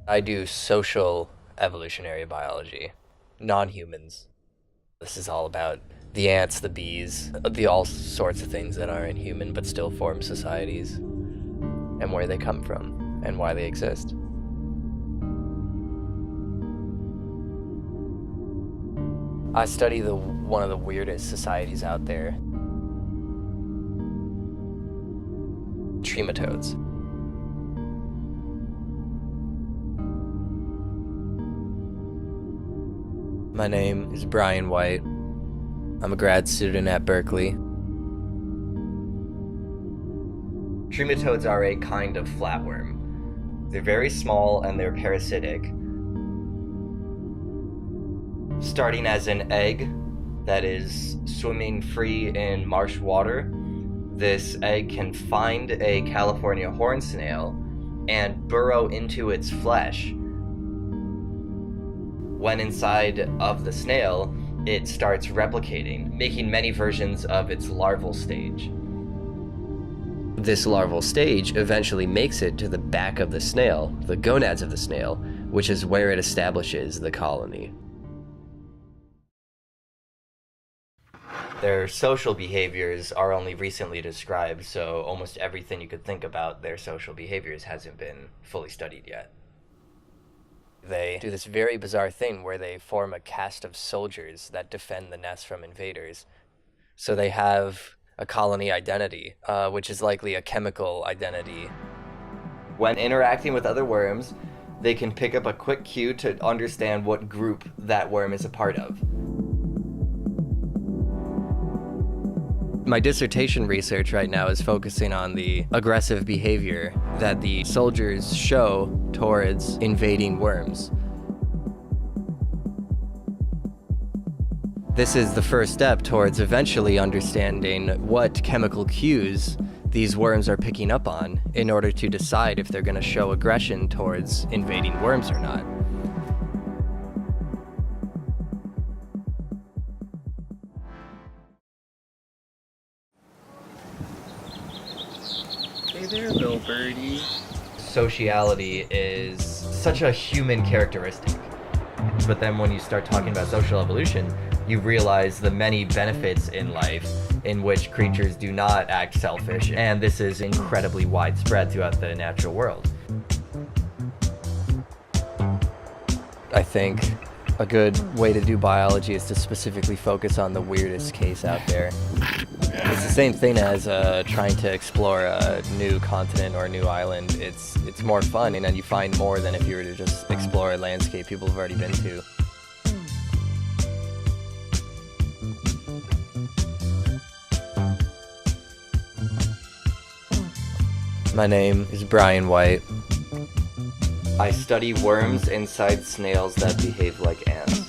I do social evolutionary biology, non-humans. This is all about the ants, the bees, the all sorts of things that aren't human but still form societies, and where they come from, and why they exist. I study one of the weirdest societies out there, trematodes. My name is Brian Whyte. I'm a grad student at Berkeley. Trematodes are a kind of flatworm. They're very small and they're parasitic. Starting as an egg that is swimming free in marsh water, this egg can find a California horn snail and burrow into its flesh. When inside of the snail, it starts replicating, making many versions of its larval stage. This larval stage eventually makes it to the back of the snail, the gonads of the snail, which is where it establishes the colony. Their social behaviors are only recently described, so almost everything you could think about their social behaviors hasn't been fully studied yet. They do this very bizarre thing where they form a caste of soldiers that defend the nest from invaders. So they have a colony identity, which is likely a chemical identity. When interacting with other worms, they can pick up a quick cue to understand what group that worm is a part of. My dissertation research right now is focusing on the aggressive behavior that the soldiers show towards invading worms. This is the first step towards eventually understanding what chemical cues these worms are picking up on in order to decide if they're going to show aggression towards invading worms or not. Hey there, little birdie. Sociality is such a human characteristic. But then when you start talking about social evolution, you realize the many benefits in life in which creatures do not act selfish, and this is incredibly widespread throughout the natural world. I think a good way to do biology is to specifically focus on the weirdest case out there. It's the same thing as trying to explore a new continent or a new island. It's more fun, and then you find more than if you were to just explore a landscape people have already been to. My name is Brian Whyte. I study worms inside snails that behave like ants.